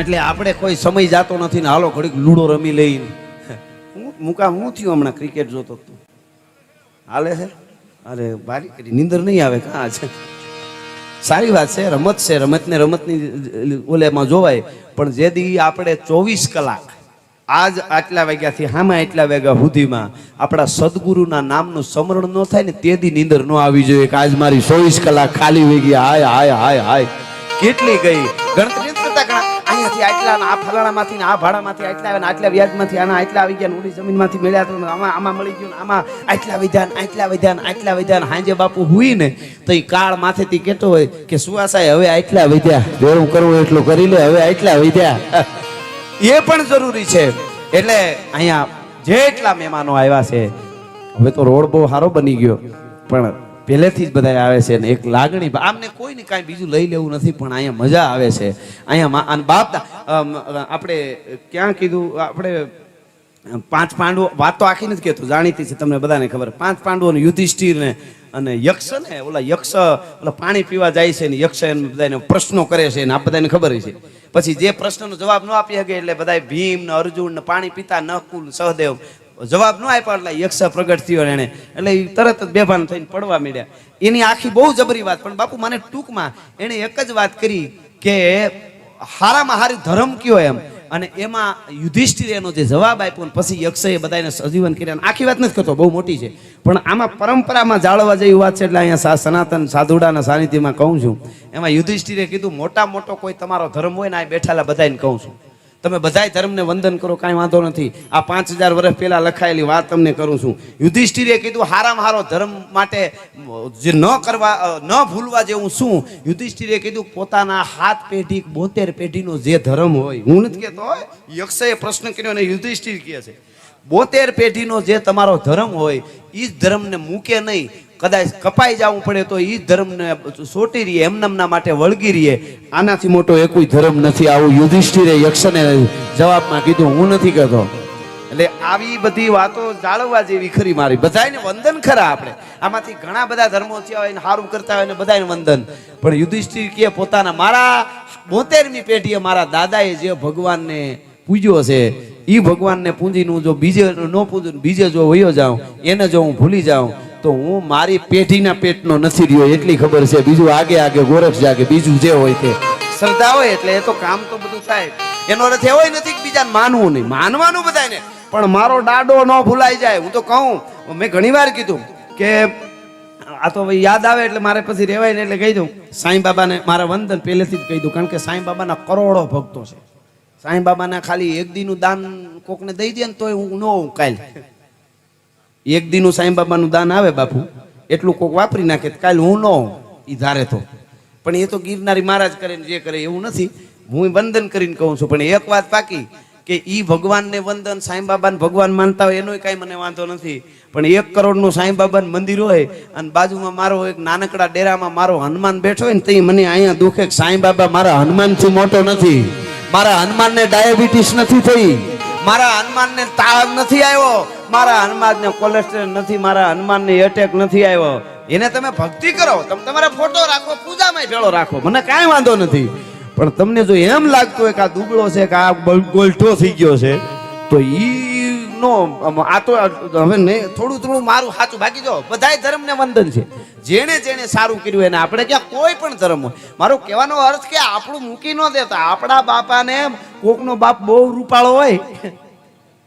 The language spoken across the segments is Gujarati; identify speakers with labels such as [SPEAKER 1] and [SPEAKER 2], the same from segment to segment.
[SPEAKER 1] એટલે આપણે કોઈ સમય જાતો નથી ને હાલો ઘડીક લૂડો રમી લઈને મુકા હું થયું હમણાં ક્રિકેટ જોતો તું હાલે છે અરે બારી કરી નીંદર નહીં આવે કાં છે સારી વાત છે રમત છે રમતને રમતની ઓલેમાં જોવાય પણ જે દી આપણે 24 કલાક આજ આટલા વાગ્યાથી હામાં આટલા વાગ્યા સુધીમાં આપણા સદગુરુના નામનું સ્મરણ ન થાય ને તે દી નીંદર ન આવી જોઈએ કે આજ મારી 24 કલાક ખાલી વહી ગયા હાય હાય હાય હાય કેટલી ગઈ ગણતરી કરતા ઘણા અહીંયાથી આટલા આ ફલાણામાંથી ને આ ભાડામાંથી આટલા આવ્યા આટલા વ્યાજમાંથી આના આટલા આવી ગયા ઓલી જમીનમાંથી મળ્યા તો આમાં મળી ગયું આમાં આટલા વિધાન આટલા વિધાન આટલા વિધાન હાંજે બાપુ હુઈ ને તો એ કાળ માથેથી કહેતો હોય કે સુવાસાય હવે આટલા વિધ્યા જેવું કરવું એટલું કરી લે હવે આટલા વિધ્યા એ પણ જરૂરી છે એટલે અહીંયા જેટલા મહેમાનો આવ્યા છે હવે તો રોડ બહુ સારો બની ગયો પણ પહેલેથી જ બધા આવે છે ને એક લાગણી આમને કોઈને કાંઈ બીજું લઈ લેવું નથી પણ અહીંયા મજા આવે છે અહીંયા બાપ આપણે ક્યાં કીધું આપણે 5 પાંડવો વાત તો આખી નથી કહેતો જાણીતી છે તમને બધાને ખબર 5 પાંડવો ને યુધિષ્ઠિર ને અને યક્ષ ને ઓલા યક્ષ ઓલા પાણી પીવા જાય છે ને યક્ષ એને બધાને પ્રશ્નો કરે છે ને આ બધાને ખબર છે પછી જે પ્રશ્નનો જવાબ ન આપી શકે એટલે બધા ભીમ ને અર્જુન ને પાણી પીતા નકુલ સહદેવ જવાબ ન આપ્યો એટલે યક્ષ પ્રગટ થયો એને એટલે તરત જ બેભાન થઈને પડવા માંડ્યા એની આખી બહુ જબરી વાત પણ બાપુ મને ટૂંકમાં એને એક જ વાત કરી કે હારામાં હારી ધર્મ કયો એમ અને એમાં યુધિષ્ઠિર એનો જે જવાબ આપ્યો ને પછી યક્ષએ બધાને સજીવન કર્યા આખી વાત નથી કરતો બહુ મોટી છે પણ આમાં પરંપરામાં જાળવા જેવી વાત છે એટલે અહીંયા સનાતન સાધુડાના સાનિધ્યમાં કહું છું એમાં યુધિષ્ઠિરે કીધું મોટા મોટો કોઈ તમારો ધર્મ હોય ને આ બેઠેલા બધાને કહું છું તમે બધાય ધર્મને વંદન કરો કાંઈ વાંધો નથી આ 5000 વર્ષ પહેલા લખાયેલી વાત તમને કરું છું યુધિષ્ઠિરે કીધું હારામાં હારો ધર્મ માટે જે ન ભૂલવા જેવું શું યુધિષ્ઠિરે કીધું પોતાના 7 પેઢી 72 પેઢીનો જે ધર્મ હોય હું નથી કહેતો યક્ષએ પ્રશ્ન કર્યો અને યુધિષ્ઠિર કહે છે 72 પેઢીનો જે તમારો ધર્મ હોય એ જ ધર્મને મૂકે નહીં કદાચ કપાઈ જવું પડે તો એ ધર્મને સોટી રહીએ એમનામના માટે વળગી રહીએ આનાથી મોટો એકોય ધર્મ નથી આવું યુધિષ્ઠિરે યક્ષને જવાબમાં કીધું હું નથી કહેતો એટલે આવી બધી વાતો જાળવવા જેવી ખરી મારી બધાને વંદન ખરા આપણે આમાંથી ઘણા બધા ધર્મો થયા હોય ને સારું કરતા હોય ને બધાને વંદન પણ યુધિષ્ઠિર કે પોતાના મારા 72મી પેઢીએ મારા દાદાએ જે ભગવાનને પૂજ્યો છે એ ભગવાનને પૂંજીનું જો બીજે ન પૂજું બીજે જો વયો જાઉં એને જો હું ભૂલી જાઉં તો હું મારી પેઢીના પેટનો નથી રહ્યો એટલી ખબર છે બીજું આગે આગે ગોરખ જાગે બીજું જે હોય તે શ્રદ્ધા હોય એટલે એ તો કામ તો બધું થાય એનો અર્થ એવો નથી કે બીજાને માનવું નહીં માનવાનું બધાને પણ મારો દાડો ન ભૂલાઈ જાય હું તો કહું મેં ઘણી વાર કીધું કે આ તો યાદ આવે એટલે મારે પછી રહેવાય ને એટલે કહી દઉં સાંઈ બાબાને મારા વંદન પહેલેથી જ કહી દઉં કારણ કે સાંઈ બાબાના કરોડો ભક્તો છે સાંઈ બાબાના ખાલી એક દીનું દાન કોકને દઈ દે ને તોય હું ન હોઉં કાલ એક દીનું સાંઈ બાબાનું દાન આવે બાપુ એટલું કોક વાપરી નાખે કાલ હું ન હોઉં એ ધારે તો પણ એ તો ગિરનારી મહારાજ કરે ને જે કરે એવું નથી હું વંદન કરીને કહું છું પણ એક વાત પાકી કે ઈ ભગવાનને વંદન સાંઈ બાબાને ભગવાન માનતા હોય એનો કાંઈ મને વાંધો નથી પણ 1 કરોડનું સાંઈ બાબાનું મંદિર હોય અને બાજુમાં મારો એક નાનકડા ડેરામાં મારો હનુમાન બેઠો હોય ને તે મને અહીંયા દુખે સાંઈ બાબા મારા હનુમાનથી મોટો નથી મારા હનુમાનને ડાયાબિટીસ નથી થઈ મારા હનુમાનને તાવ નથી આવ્યો મારા હનુમાનને કોલેસ્ટ્રોલ નથી મારા હનુમાનને એટેક નથી આવ્યો એને તમે ભક્તિ કરો તમે તમારા ફોટો રાખો પૂજામાં ભેળો રાખો મને કાંઈ વાંધો નથી પણ તમને જો એમ લાગતું હોય કે આ દુબળો છે કે આ ગોલઠો થઈ ગયો છે તો ઈ નો આ તો હવે નહીં થોડું થોડું મારું સાચું બાકી જો બધાય ધર્મને વંદન છે જેણે જેણે સારું કર્યું એને આપણે ક્યાં કોઈ પણ ધર્મ હોય મારો કહેવાનો અર્થ કે આપણું મૂકી ન દેતા આપણા બાપાને કોકનો બાપ બહુ રૂપાળો હોય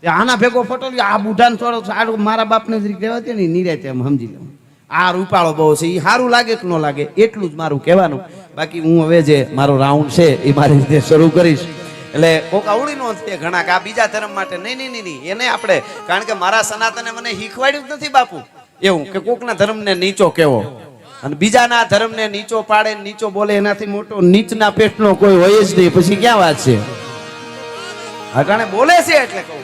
[SPEAKER 1] આના ભેગો ફોટો આ બુઢાને થોડો મારા બાપને જ કહેવા દે ને નિરાતે એમ સમજી લો આ રૂપાળો બહુ છે એ સારું લાગે કે ન લાગે એટલું જ મારું કહેવાનું બાકી હું હવે જે મારો રાઉન્ડ છે એ મારી રીતે શરૂ કરીશ એટલે કોક અવળી નો છે ઘણા કે આ બીજા ધર્મ માટે નહીં એને આપણે કારણ કે મારા સનાતને મને શીખવાડ્યું જ નથી બાપુ એવું કે કોકના ધર્મને નીચો કેવો અને બીજાના ધર્મને નીચો પાડે નીચો બોલે એનાથી મોટો નીચના પેટનો કોઈ હોય જ નહીં પછી ક્યાં વાત છે અટાણે બોલે છે એટલે કહું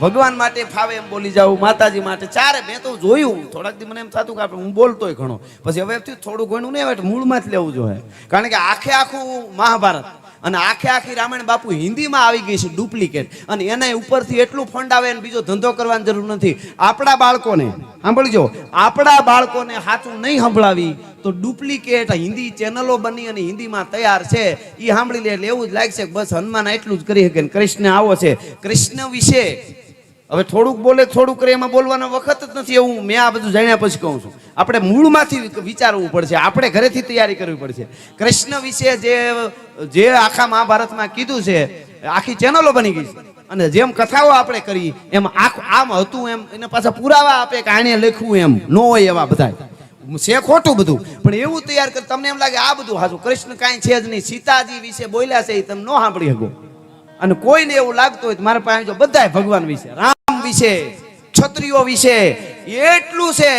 [SPEAKER 1] ભગવાન માટે ફાવે એમ બોલી જાઉં માતાજી માટે ચારે મેં તો જોયું થોડાક દી મને એમ થતું કે આપણે હું બોલતોય ઘણો પછી હવે થોડું ઘણું નહીં આવે મૂળમાં જ લેવું જોઈએ કારણ કે આખે આખું મહાભારત અને આખે આખી રામાયણ બાપુ હિન્દીમાં આવી ગઈ છે ડુપ્લિકેટ અને એના ઉપરથી એટલું ફંડ આવે અને બીજો ધંધો કરવાની જરૂર નથી આપણા બાળકોને સાંભળજો આપણા બાળકોને સાચું નહીં સંભળાવી તો ડુપ્લિકેટ હિન્દી ચેનલો બની અને હિન્દીમાં તૈયાર છે એ સાંભળી લે એટલે એવું જ લાગશે કે બસ હનુમાન એટલું જ કરી શકે ને કૃષ્ણ આવો છે. કૃષ્ણ વિશે હવે થોડુંક બોલે થોડુંક કરે એમાં બોલવાનો વખત જ નથી. એવું મેં આ બધું જાણ્યા પછી કહું છું. આપણે મૂળમાંથી વિચારવું પડશે, આપણે ઘરેથી તૈયારી કરવી પડશે. કૃષ્ણ વિશે જે આખા મહાભારતમાં કીધું છે આખી ચેનલો બની ગઈ છે અને જેમ કથાઓ આપણે કરી એમ આમ હતું એમ એને પાછા પુરાવા આપે કે આને લખ્યું એમ ન હોય એવા બધા છે ખોટું બધું પણ એવું તૈયાર કરે તમને એમ લાગે આ બધું સાચું. કૃષ્ણ કાંઈ છે જ નહીં. સીતાજી વિશે બોલ્યા છે એ તમે ન સાંભળી શકો અને કોઈને એવું લાગતું હોય મારા પાસે જો બધાય ભગવાન વિશે, રામ વિશે, ક્ષત્રિયો વિશે એટલું છે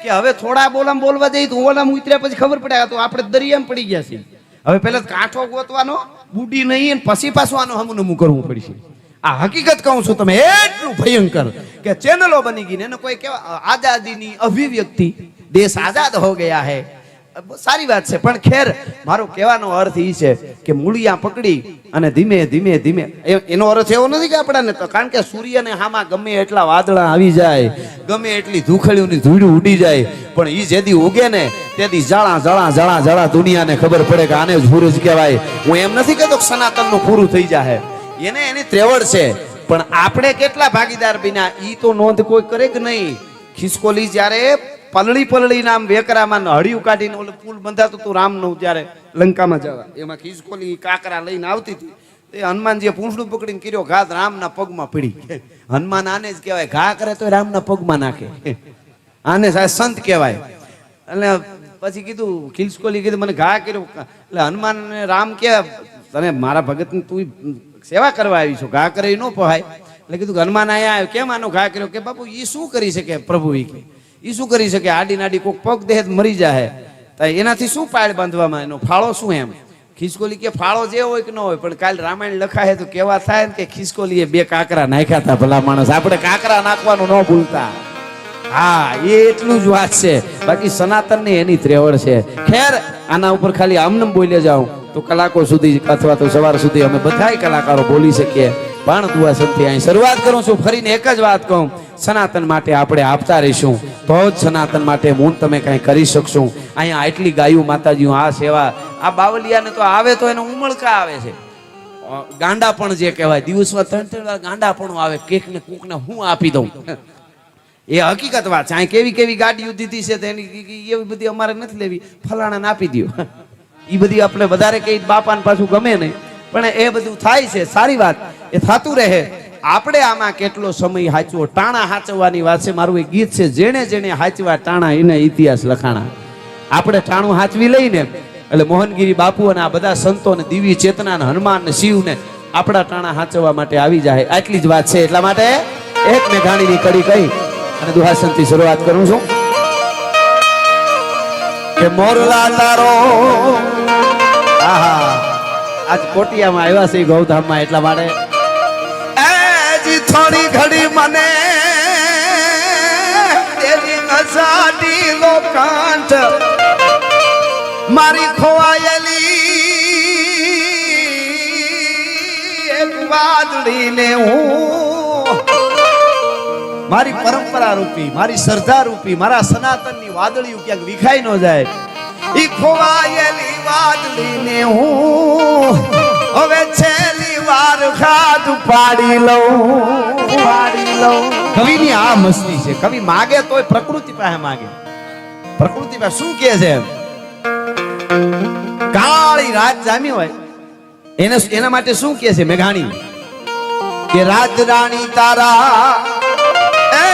[SPEAKER 1] કે હવે થોડા બોલવા જઈએ તો ઓલામાં ઉતર્યા પછી ખબર પડે તો આપણે દરિયામાં પડી ગયા છીએ. હવે પેલા કાંઠો ગોતવાનો બુડી નહીં પછી પાછું આનું હમુનમું કરવું પડશે. આ હકીકત કહું છું તમે એટલું ભયંકર કે ચેનલો બની ગઈ ને એને કોઈ કેવા આઝાદીની અભિવ્યક્તિ, દેશ આઝાદ હો ગયા હે, સારી વાત છે પણ ખેર મારો કહેવાનો અર્થ એ છે કે મૂળિયા પકડી અને ધીમે ધીમે ધીમે એનો અર્થ એવો નથી કે આપણાને તો કારણ કે સૂર્યને હામાં ગમે એટલા વાદળા આવી જાય, ગમે એટલી ધૂખળીઓની ધૂળ ઉડી જાય પણ એ જેદી ઉગે ને તેથી જળા જળા જળા જળા દુનિયાને ખબર પડે કે આને જ સૂરજ કહેવાય. હું એમ નથી કહેતો કે સનાતનનું પૂરું થઈ જાય, એને એની ત્રેવડ છે પણ આપણે કેટલા ભાગીદાર બન્યા ઈ તો નોંધ કોઈ કરે કે નહીં. ખિસકોલી જ્યારે પલળી નામ વેકરામાં હળિયું કાઢીને ઓલે પુલ બંધાતું હતું રામનું ત્યારે લંકામાં જવા એમાં ખિસકોલી કાકરા લઈને આવતી હતી તે હનુમાનજીએ પૂંછડું પકડીને કર્યો ઘાત રામના પગમાં પડી. હનુમાન આને જ કહેવાય ઘા કરે તો રામના પગમાં નાખે, આને સાહેબ સંત કહેવાય. એટલે પછી કીધું ખિસકોલી કીધું મને ઘા કર્યો એટલે હનુમાન રામ કે તને મારા ભગત તું સેવા કરવા આવી છો ઘા કરે ન પહાય. એટલે કીધું હનુમાન અહીંયા આવ્યો કેમ આનો ઘા કર્યો કે બાપુ ઈ શું કરી શકે પ્રભુ ઈ કે ઈ શું કરી શકે આડી નાડી કોઈક પગ દેહ મરી જાય તો એનાથી શું પાડ બાંધવામાં એનો ફાળો શું એમ. ખિસકોલી કે ફાળો જે હોય કે ન હોય પણ કાલ રામાયણ લખાય તો કેવા થાય ને કે ખિસકોલીએ 2 કાંકરા નાખ્યા હતા ભલા માણસ. આપણે કાંકરા નાખવાનું ન ભૂલતા. હા એ એટલું જ વાત છે બાકી સનાતન ની એની ત્રેવડ છે. ખેર આના ઉપર ખાલી આમનમ બોલ્યા જાઉં તો કલાકો સુધી અથવા તો સવાર સુધી અમે બધાય કલાકારો બોલી શકીએ પણ દુઆસનથી અહીં શરૂઆત કરું છું. ફરીને એક જ વાત કહું, સનાતન માટે આપણે આપતા રહીશું તો જ સનાતન માટે હું તમે કાંઈ કરી શકશું. અહીંયા આટલી ગાયું માતાજીઓ આ સેવા આ બાવલિયાને તો આવે તો એને ઉમળકા આવે છે, ગાંડા પણ જે કહેવાય દિવસમાં 3-3 વાર ગાંડા પણ આવે કેક ને કૂકને હું આપી દઉં. એ હકીકત વાત છે. અહીં કેવી ગાડીઓ દીધી છે તેની એવી બધી અમારે નથી લેવી, ફલાણાને આપી દો એ બધી આપણે વધારે કઈ બાપાને પાછું ગમે નહીં પણ એ બધું થાય છે સારી વાત એ થતું રહે. આપણે આમાં કેટલો સમય હાચવો ટાણા હાચવવાની વાત છે. મારું એક ગીત છે જેણે જેણે હાચવા ટાણા એને ઇતિહાસ લખાણા. આપણે ટાણું હાચવી લઈને એટલે મોહનગીરી બાપુ અને આ બધા સંતો ને દિવ્ય ચેતના ને હનુમાન ને શિવ ને આપણા ટાણા હાચવવા માટે આવી જાય આટલી જ વાત છે. એટલા માટે એક મેઘાણીની કડી કહી અને દુહાસન થી શરૂઆત કરું છું કે મોરલા તારો આહા આજ કોટિયામાં આવ્યા છે ગૌધામમાં એટલા માટે થોડી ઘડી મને તેરી નસાડી લો કાંઠ મારી ખોવાયેલી એક વાદળીને હું મારી પરંપરા રૂપી મારી શ્રદ્ધા રૂપી મારા સનાતનની વાદળીઓ ક્યાંક વિખાઈ ન જાય ઈ ખોવાયેલી વાદળીને હું હવે છેલ્લી વાર ખાદ પાડી લઉં. કવિની આ મસ્તી છે. કવિ માગે તોય પ્રકૃતિ પાસે માગે. પ્રકૃતિ પાસે શું કહે છે કાળી રાત જામી હોય એના માટે શું કહે છે મેઘાણી કે રાજ રાણી તારા એ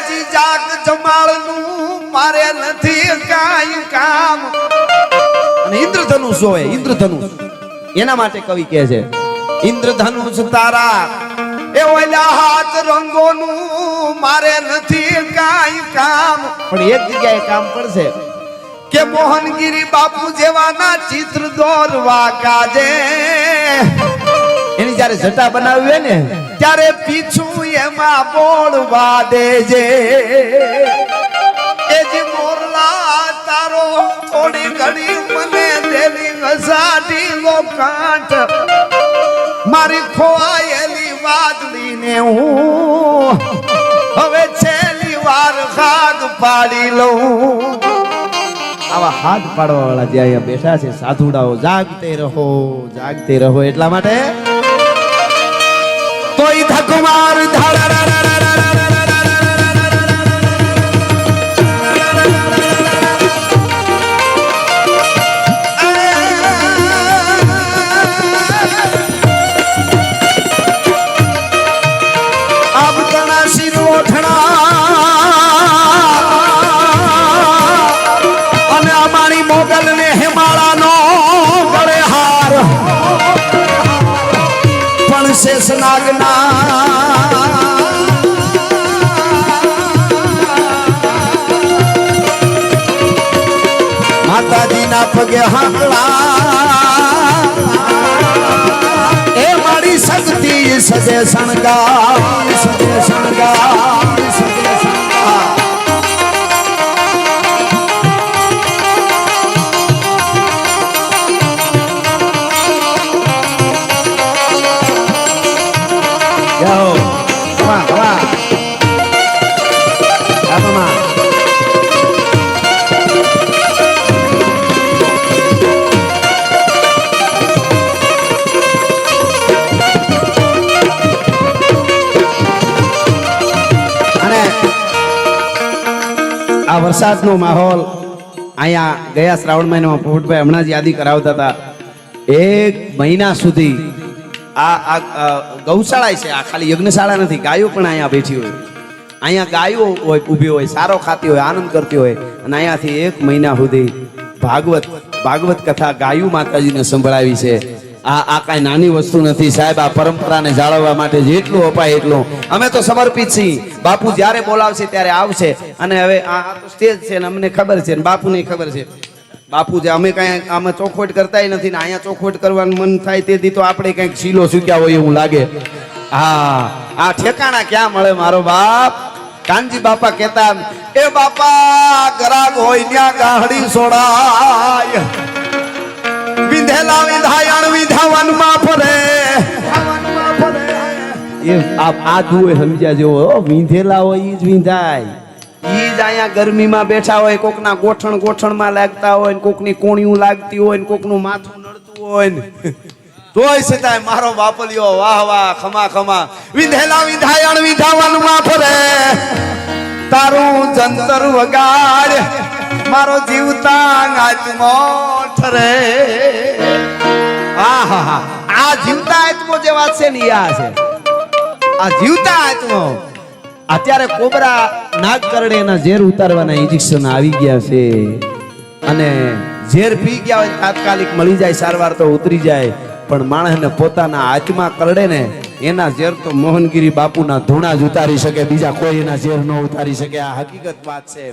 [SPEAKER 1] જી જાગ જમાળનું મારે નથી કાઈ કામ. અને ઇન્દ્રધનુષ હોય ઇન્દ્રધનુષ એના માટે કવિ કહે છે ઇન્દ્રધનુષ તારા એ ઓલા હાથ રંગોનું મારે નથી કાઈ કામ. પણ એક જગ્યાએ કામ પડશે કે મોહનગીરી બાપુ જેવાના ચિત્ર દોરવા કાજે એની જ્યારે જટા બનાવી હોય ને ત્યારે પીછું એમાં બોળવા દેજે. એ જે મોરલા તારો થોડી ઘડી મને દેવી ઘસાડી લો કાંઠ મારી ખોવાયેલી વાદળીને હું હવે છેલ્લી વાર ખાદ પાડી લઉં. આવા હાથ પાડવા વાળા જે અહીંયા બેઠા છે સાધુડાઓ, જાગતે રહો એટલા માટે કોઈ ધકમાર માતાજીના પગે હાંકલા એ મારી શક્તિ સજે શણગાર આ વરસાદનો માહોલ અહીંયા ગયા શ્રાવણ મહિનામાં પોપટભાઈ હમણાં જ યાદી કરાવતા હતા. 1 મહિના સુધી આ ગૌશાળા છે, આ ખાલી યજ્ઞશાળા નથી. ગાયો પણ અહીંયા બેઠી હોય, અહીંયા ગાયો હોય ઊભી હોય, સારો ખાતી હોય, આનંદ કરતી હોય. અને અહીંયાથી 1 મહિના સુધી ભાગવત કથા ગાયું માતાજીને સંભળાવી છે. આ કાંઈ નાની વસ્તુ નથી સાહેબ. આ પરંપરાને જાળવવા માટે જેટલું અપાય એટલું અમે તો સમર્પિત છીએ. બાપુ જ્યારે બોલાવશે ત્યારે આવશે. અને હવે આ તો સ્ટેજ છે ને અમને ખબર છે ને બાપુને ખબર છે. બાપુ જે અમે કાંઈ આમાં ચોખવટ કરતા નથી ને અહીંયા ચોખવટ કરવાનું મન થાય તેથી તો આપણે કંઈક શીલો ચૂક્યા હોય એવું લાગે. હા, આ ઠેકાણા ક્યાં મળે મારો બાપ. કાનજી બાપા કહેતા, એ બાપા ગરાગ હોય ત્યાં ગાહડી સોડાય, વિંધેલા વિંધાયણ વિધાવનમાં ફરે. એ આ દુએ સમજ્યા જેવો, વિંધેલા હોય ઈ જ વિંધાય. ઈ જ અહીંયા ગરમીમાં બેઠા હોય, કોકના ગોઠણમાં લાગતા હોય ને કોકની કોણીયું લાગતી હોય ને કોકનું માથું નડતું હોય ને તોય છતાંય મારો બાપલિયો વાહ વાહ ખમા વિંધેલા વિંધાયણ વિધાવનમાં ફરે. તારું જંતર વગાડ મારો જીવતા આત્મો ઠરે. આ જીવતા આત્મો જે વાત છે ને આ છે આ જીવતા આત્મો. અત્યારે કોબરા નાગ કરડે એના ઝેર ઉતારવાના ઇન્જેક્શન આવી ગયા છે અને ઝેર પી ગયા હોય તાત્કાલિક મળી જાય, સારવાર તો ઉતરી જાય. પણ માણસને પોતાના આત્મા કરડે ને એના ઝેર તો મોહનગીરી બાપુના ધૂણા જ ઉતારી શકે, બીજા કોઈ એના ઝેર ન ઉતારી શકે. આ હકીકત વાત છે.